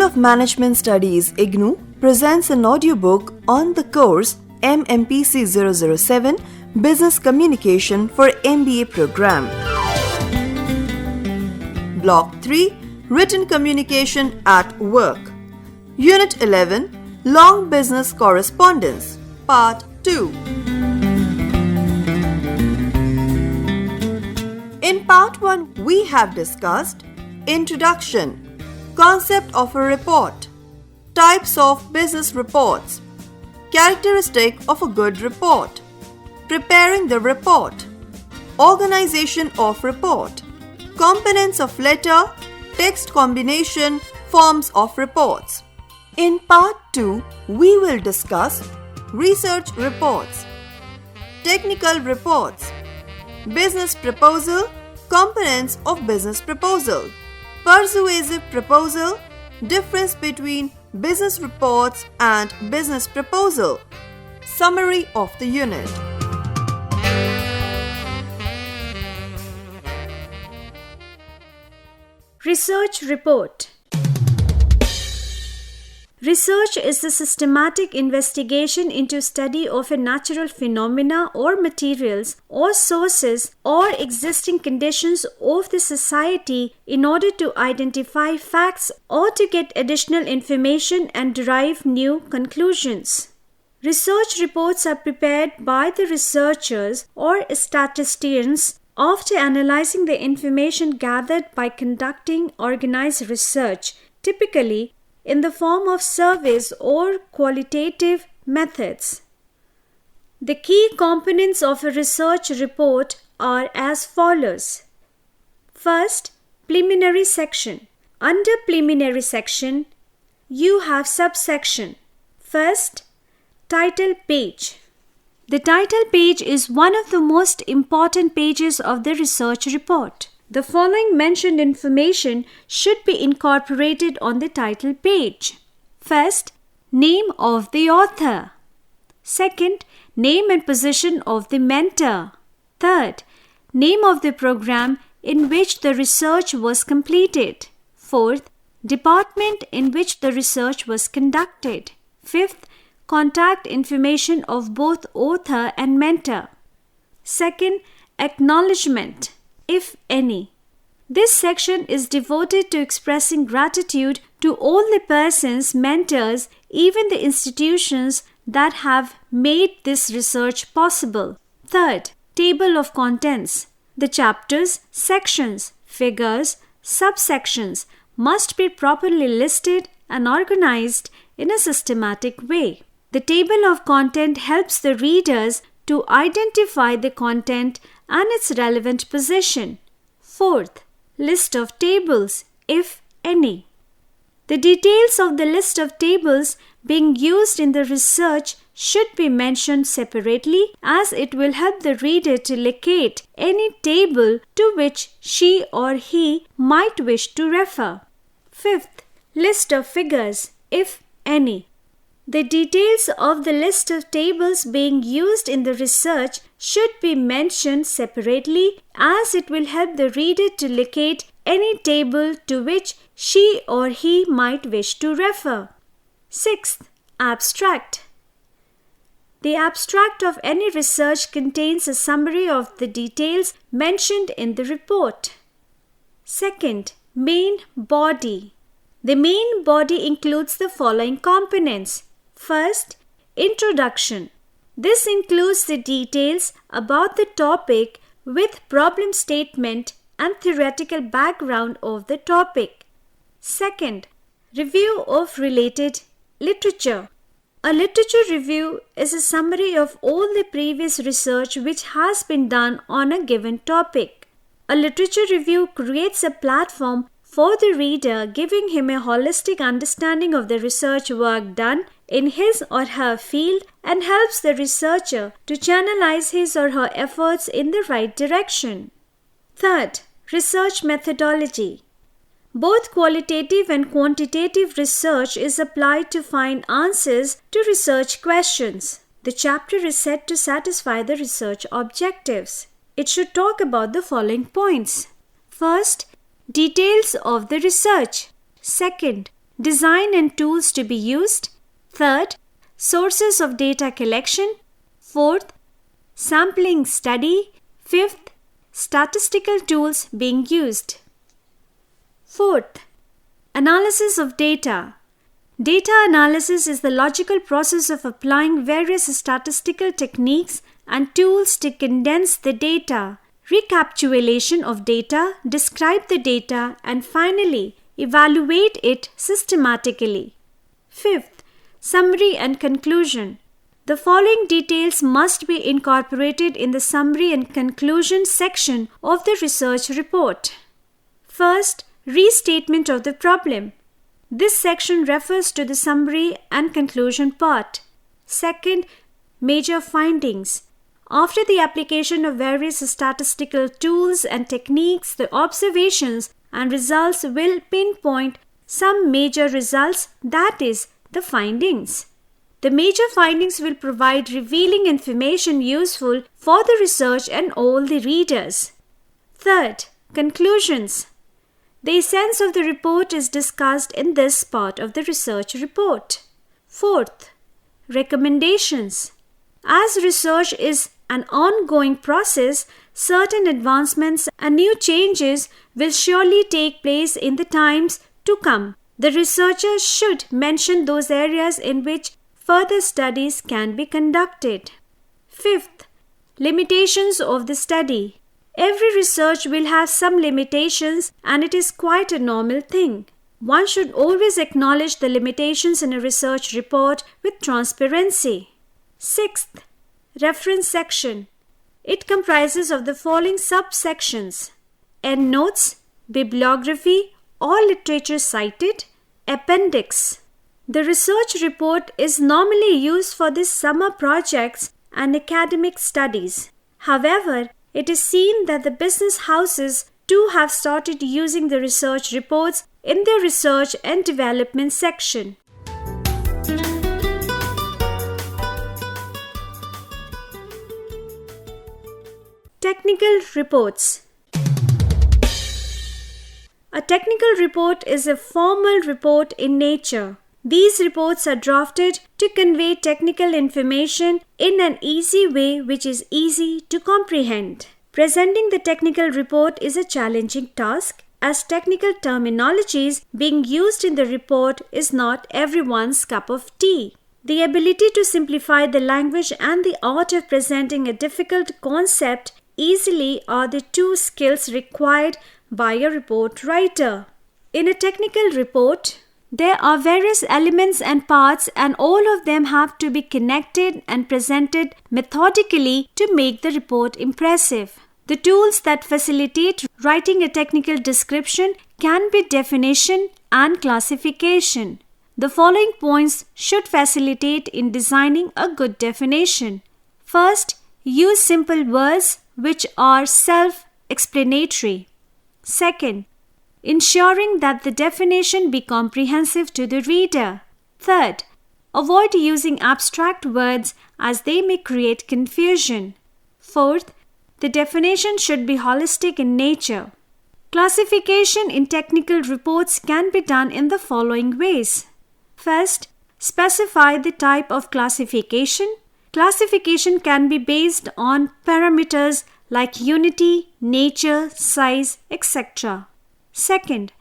of Management Studies IGNOU presents an audiobook on the course MMPC 007 Business Communication for MBA program. Block 3 Written Communication at Work. Unit-11 Long Business Correspondence. Part-2. In Part 1, we have discussed Introduction, Concept of a report, Types of business reports, Characteristic of a good report, Preparing the report, Organization of report, Components of letter, text combination, forms of reports. In Part 2, we will discuss Research reports, Technical reports, Business proposal, Components of business proposal, Persuasive proposal, Difference between business reports and business proposal, Summary of the unit. Research report. Research is the systematic investigation into study of a natural phenomena or materials or sources or existing conditions of the society in order to identify facts or to get additional information and derive new conclusions. Research reports are prepared by the researchers or statisticians after analyzing the information gathered by conducting organized research, typically in the form of surveys or qualitative methods. The key components of a research report are as follows. First, preliminary section. Under preliminary section, you have subsection. First, title page. The title page is one of the most important pages of the research report. The following mentioned information should be incorporated on the title page. First, name of the author. Second, name and position of the mentor. Third, name of the program in which the research was completed. Fourth, department in which the research was conducted. Fifth, contact information of both author and mentor. Second, acknowledgement, if any. This section is devoted to expressing gratitude to all the persons, mentors, even the institutions that have made this research possible. Third, table of contents. The chapters, sections, figures, subsections must be properly listed and organized in a systematic way. The table of content helps the readers to identify the content and its relevant position. Fourth, list of tables, if any. The details of the list of tables being used in the research should be mentioned separately, as it will help the reader to locate any table to which she or he might wish to refer. Fifth, list of figures, if any. The details of the list of tables being used in the research should be mentioned separately, as it will help the reader to locate any table to which she or he might wish to refer. Sixth, abstract. The abstract of any research contains a summary of the details mentioned in the report. Second, main body. The main body includes the following components. First, introduction. This includes the details about the topic with problem statement and theoretical background of the topic. Second, review of related literature. A literature review is a summary of all the previous research which has been done on a given topic. A literature review creates a platform for the reader, giving him a holistic understanding of the research work done in his or her field and helps the researcher to channelize his or her efforts in the right direction. Third, research methodology. Both qualitative and quantitative research is applied to find answers to research questions. The chapter is set to satisfy the research objectives. It should talk about the following points. First, details of the research. Second, design and tools to be used. Third, sources of data collection. Fourth, sampling study. Fifth, statistical tools being used. Fourth, analysis of data. Data analysis is the logical process of applying various statistical techniques and tools to condense the data, recapitulation of data, describe the data, and finally evaluate it systematically. Fifth, summary and conclusion. The following details must be incorporated in the summary and conclusion section of the research report. First, restatement of the problem. This section refers to the summary and conclusion part. Second, major findings. After the application of various statistical tools and techniques, the observations and results will pinpoint some major results, that is, the findings. The major findings will provide revealing information useful for the research and all the readers. Third, conclusions. The essence of the report is discussed in this part of the research report. Fourth, recommendations. As research is an ongoing process, certain advancements and new changes will surely take place in the times to come. The researcher should mention those areas in which further studies can be conducted. Fifth, limitations of the study. Every research will have some limitations, and it is quite a normal thing. One should always acknowledge the limitations in a research report with transparency. Sixth, reference section. It comprises of the following subsections: endnotes, bibliography or literature cited, appendix. The research report is normally used for the summer projects and academic studies. However, it is seen that the business houses too have started using the research reports in their research and development section. Technical reports. A technical report is a formal report in nature. These reports are drafted to convey technical information in an easy way which is easy to comprehend. Presenting the technical report is a challenging task, as technical terminologies being used in the report is not everyone's cup of tea. The ability to simplify the language and the art of presenting a difficult concept easily are the two skills required by a report writer. In a technical report, there are various elements and parts, and all of them have to be connected and presented methodically to make the report impressive. The tools that facilitate writing a technical description can be definition and classification. The following points should facilitate in designing a good definition. First, use simple words which are self-explanatory. Second, ensuring that the definition be comprehensive to the reader. Third, avoid using abstract words as they may create confusion. Fourth, the definition should be holistic in nature. Classification in technical reports can be done in the following ways. First, specify the type of classification. Classification can be based on parameters like unity, nature, size, etc. Second,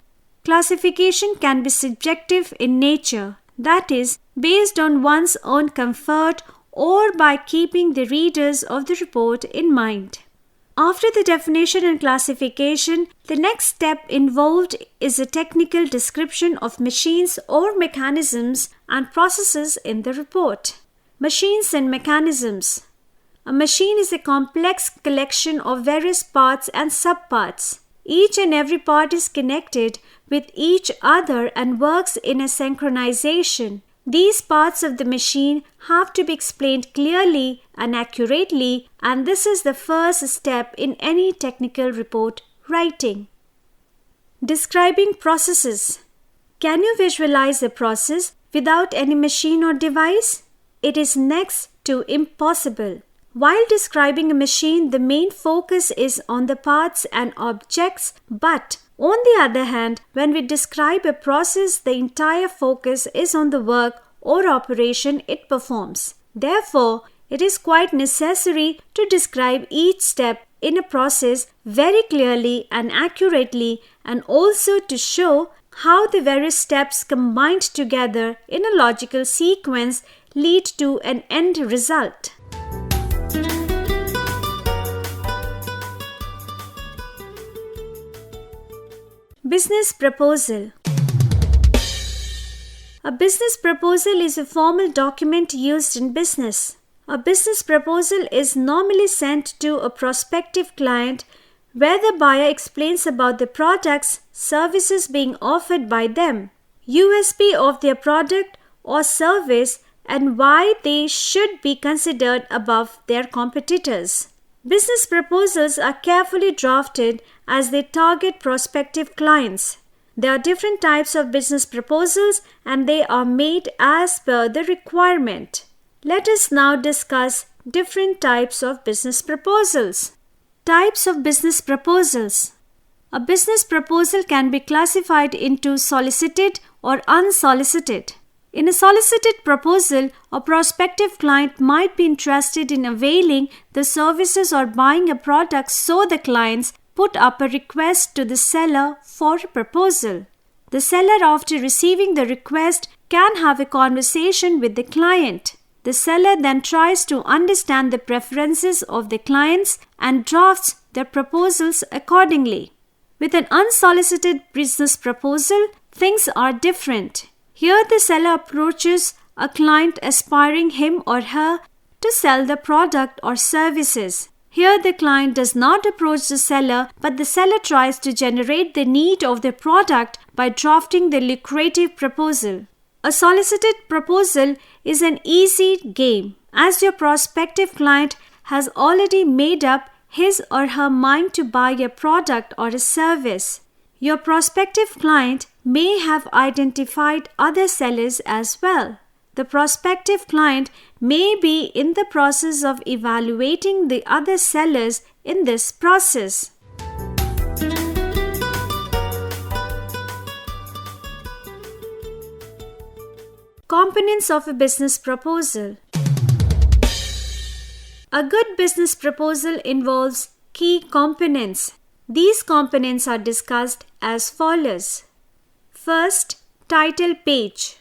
classification can be subjective in nature, that is, based on one's own comfort or by keeping the readers of the report in mind. After the definition and classification, the next step involved is a technical description of machines or mechanisms and processes in the report. Machines and mechanisms. A machine is a complex collection of various parts and subparts. Each and every part is connected with each other and works in a synchronization. These parts of the machine have to be explained clearly and accurately, and this is the first step in any technical report writing. Describing processes. Can you visualize a process without any machine or device? It is next to impossible. While describing a machine, the main focus is on the parts and objects, but On the other hand, when we describe a process, the entire focus is on the work or operation it performs. Therefore, it is quite necessary to describe each step in a process very clearly and accurately, and also to show how the various steps combined together in a logical sequence lead to an end result. Business proposal. A business proposal is a formal document used in business. A business proposal is normally sent to a prospective client where the buyer explains about the products, services being offered by them, USP of their product or service, and why they should be considered above their competitors. Business proposals are carefully drafted as they target prospective clients. There are different types of business proposals and they are made as per the requirement. Let us now discuss different types of business proposals. Types of business proposals. A business proposal can be classified into solicited or unsolicited. In a solicited proposal, a prospective client might be interested in availing the services or buying a product, so the clients put up a request to the seller for a proposal. The seller, after receiving the request, can have a conversation with the client. The seller then tries to understand the preferences of the clients and drafts their proposals accordingly. With an unsolicited business proposal, things are different. Here the seller approaches a client aspiring him or her to sell the product or services. Here the client does not approach the seller, but the seller tries to generate the need of the product by drafting the lucrative proposal. A solicited proposal is an easy game, as your prospective client has already made up his or her mind to buy a product or a service. Your prospective client may have identified other sellers as well. The prospective client may be in the process of evaluating the other sellers in this process. Components of a business proposal. A good business proposal involves key components. These components are discussed as follows. First, title page.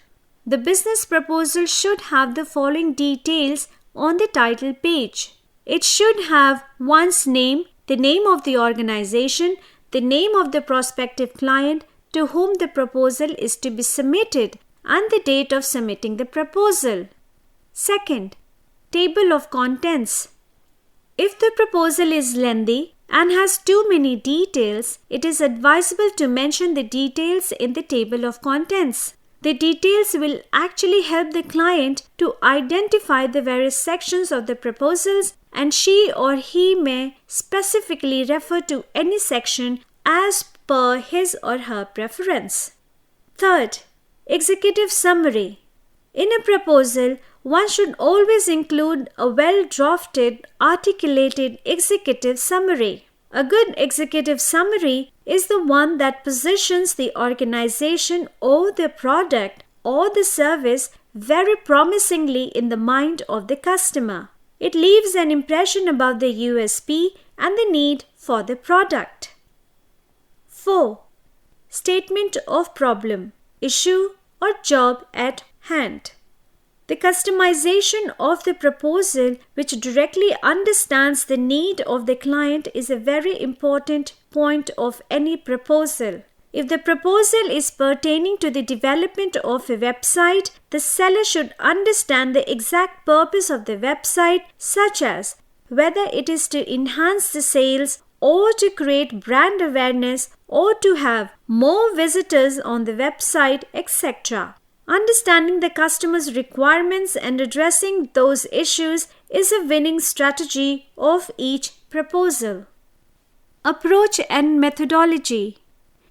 The business proposal should have the following details on the title page. It should have one's name, the name of the organization, the name of the prospective client to whom the proposal is to be submitted, and the date of submitting the proposal. Second, table of contents. If the proposal is lengthy and has too many details, it is advisable to mention the details in the table of contents. The details will actually help the client to identify the various sections of the proposals, and she or he may specifically refer to any section as per his or her preference. Third, executive summary. In a proposal, one should always include a well-drafted, articulated executive summary. A good executive summary is the one that positions the organization or the product or the service very promisingly in the mind of the customer. It leaves an impression about the USP and the need for the product. 4. Statement of problem, issue or job at hand. The customization of the proposal, which directly understands the need of the client, is a very important point of any proposal. If the proposal is pertaining to the development of a website, the seller should understand the exact purpose of the website, such as whether it is to enhance the sales or to create brand awareness or to have more visitors on the website, etc. Understanding the customer's requirements and addressing those issues is a winning strategy of each proposal. Approach and methodology.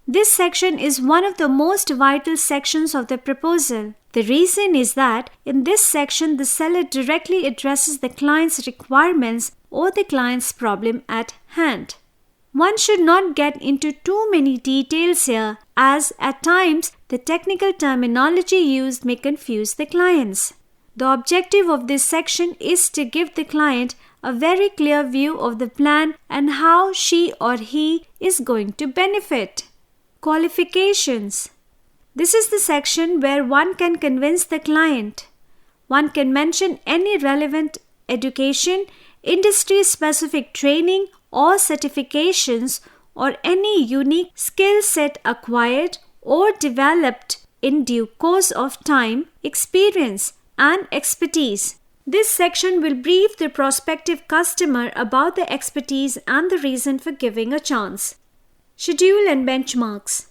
This section is one of the most vital sections of the proposal. The reason is that in this section, the seller directly addresses the client's requirements or the client's problem at hand. One should not get into too many details here, as at times the technical terminology used may confuse the clients. The objective of this section is to give the client a very clear view of the plan and how she or he is going to benefit. Qualifications. This is the section where one can convince the client. One can mention any relevant education, industry-specific training or certifications, or any unique skill set acquired or developed in due course of time, experience, and expertise. This section will brief the prospective customer about the expertise and the reason for giving a chance. Schedule and benchmarks.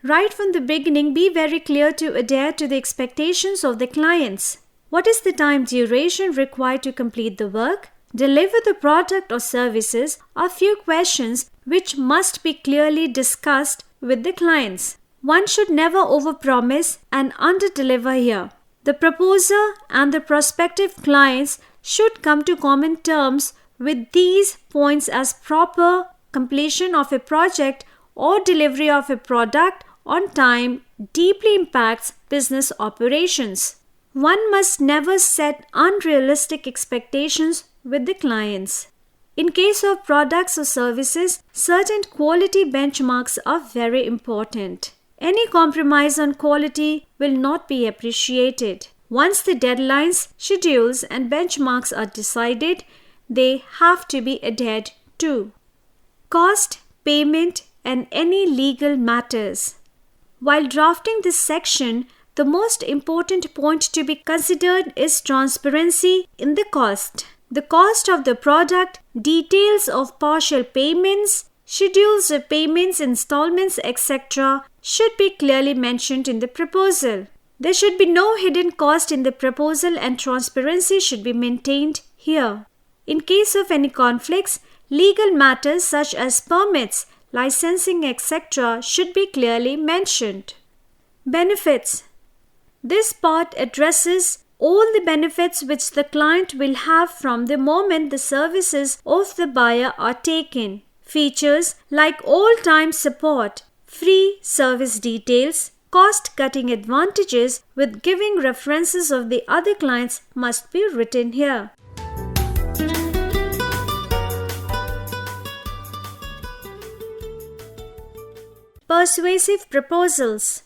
Right from the beginning, be very clear to adhere to the expectations of the clients. What is the time duration required to complete the work? Deliver the product or services are few questions which must be clearly discussed with the clients. One should never overpromise and underdeliver here. The proposer and the prospective clients should come to common terms with these points as proper completion of a project or delivery of a product on time deeply impacts business operations. One must never set unrealistic expectations with the clients. In case of products or services, certain quality benchmarks are very important. Any compromise on quality will not be appreciated. Once the deadlines, schedules, and benchmarks are decided, they have to be adhered to. Cost, payment, and any legal matters. While drafting this section, the most important point to be considered is transparency in the cost. The cost of the product, details of partial payments, schedules of payments, installments, etc. should be clearly mentioned in the proposal. There should be no hidden cost in the proposal and transparency should be maintained here. In case of any conflicts, legal matters such as permits, licensing, etc. should be clearly mentioned. Benefits. This part addresses all the benefits which the client will have from the moment the services of the buyer are taken. Features like all-time support, free service details, cost-cutting advantages with giving references of the other clients must be written here. Persuasive proposals.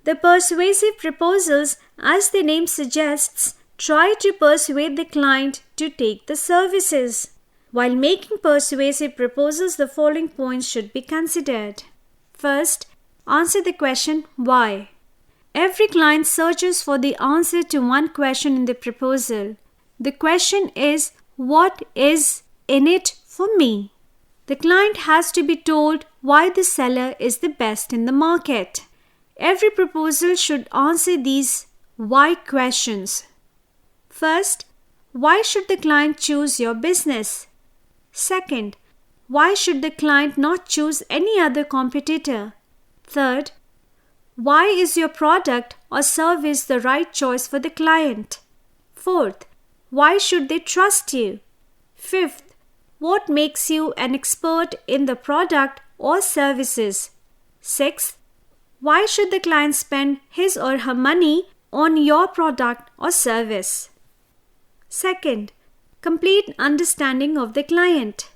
The persuasive proposals, as the name suggests, try to persuade the client to take the services. While making persuasive proposals, the following points should be considered. First, answer the question why. Every client searches for the answer to one question in the proposal. The question is, what is in it for me? The client has to be told why the seller is the best in the market. Every proposal should answer these why questions. First, why should the client choose your business? Second, why should the client not choose any other competitor? Third, why is your product or service the right choice for the client? Fourth, why should they trust you? Fifth, what makes you an expert in the product or services? Sixth, why should the client spend his or her money on your product or service? Second, complete understanding of the client.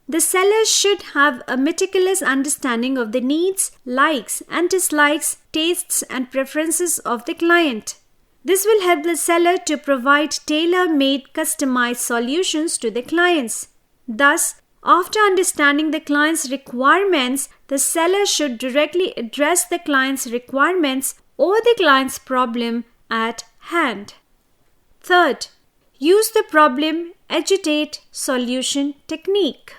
The seller should have a meticulous understanding of the needs, likes and dislikes, tastes and preferences of the client. This will help the seller to provide tailor-made customized solutions to the clients. Thus, after understanding the client's requirements, the seller should directly address the client's requirements or the client's problem at hand. Third, use the problem agitate solution technique.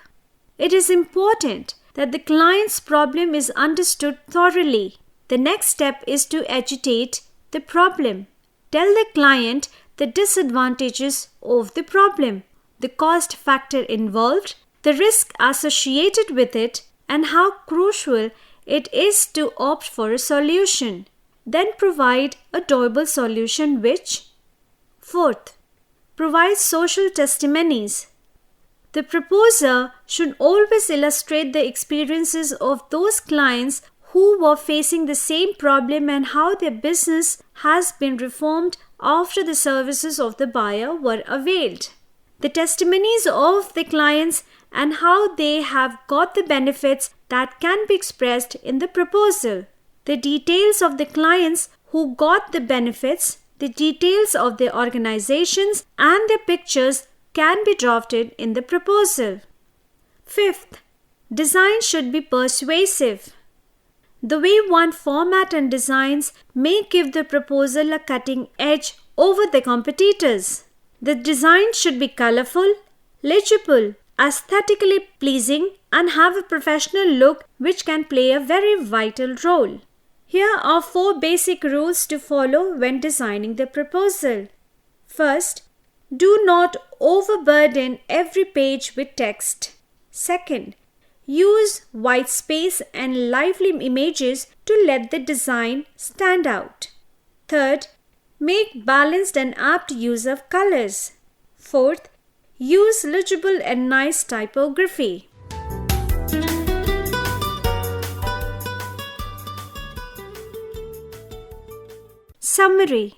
It is important that the client's problem is understood thoroughly. The next step is to agitate the problem. Tell the client the disadvantages of the problem, the cost factor involved, the risk associated with it, and how crucial it is to opt for a solution. Then provide a doable solution which. Fourth, provide social testimonies. The proposer should always illustrate the experiences of those clients who were facing the same problem and how their business has been reformed after the services of the buyer were availed. The testimonies of the clients and how they have got the benefits that can be expressed in the proposal. The details of the clients who got the benefits, the details of their organizations and their pictures can be drafted in the proposal. Fifth, design should be persuasive. The way one format and designs may give the proposal a cutting edge over the competitors. The design should be colorful, legible, aesthetically pleasing, and have a professional look which can play a very vital role. Here are 4 basic rules to follow when designing the proposal. First, do not overburden every page with text. Second, use white space and lively images to let the design stand out. Third, make balanced and apt use of colors. Fourth, use legible and nice typography. Summary.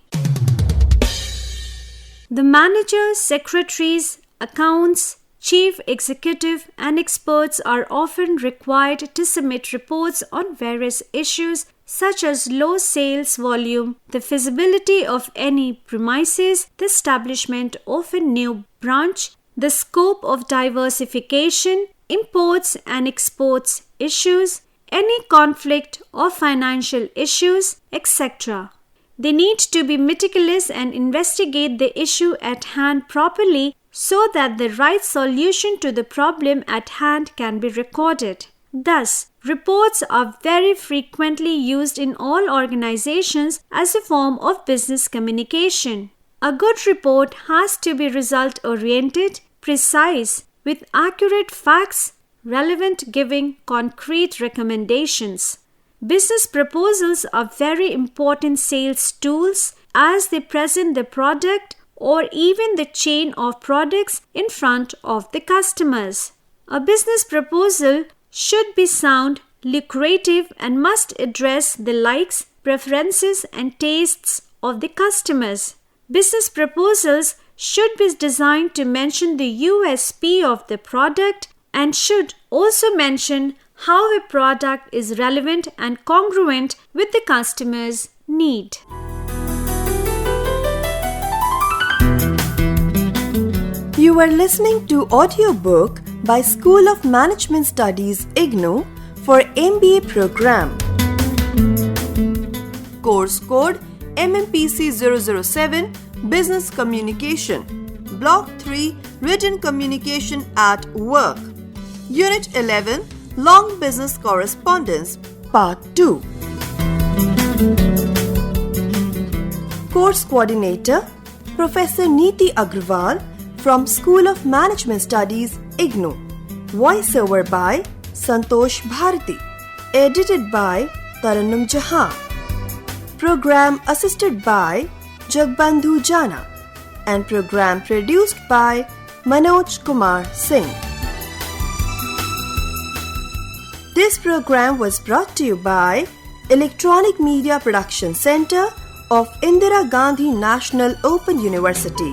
The managers, secretaries, accounts, chief executive and experts are often required to submit reports on various issues such as low sales volume, the feasibility of any premises, the establishment of a new branch, the scope of diversification, imports and exports issues, any conflict or financial issues, etc. They need to be meticulous and investigate the issue at hand properly so that the right solution to the problem at hand can be recorded. Thus, reports are very frequently used in all organizations as a form of business communication. A good report has to be result-oriented, precise, with accurate facts, relevant, giving concrete recommendations. Business proposals are very important sales tools as they present the product or even the chain of products in front of the customers. A business proposal should be sound, lucrative, and must address the likes, preferences, and tastes of the customers. Business proposals should be designed to mention the USP of the product and should also mention how a product is relevant and congruent with the customer's need. You are listening to audiobook by School of Management Studies IGNOU for MBA program. Course code MMPC 007 Business Communication. Block 3 Written Communication at Work. Unit-11 Long Business Correspondence, Part-2. Course Coordinator, Professor Neeti Agrawal from School of Management Studies, IGNOU. Voiceover by Santosh Bharati. Edited by Tarannum Jahan. Program assisted by Jagbandhu Jana. And program produced by Manoj Kumar Singh. This program was brought to you by Electronic Media Production Center of Indira Gandhi National Open University.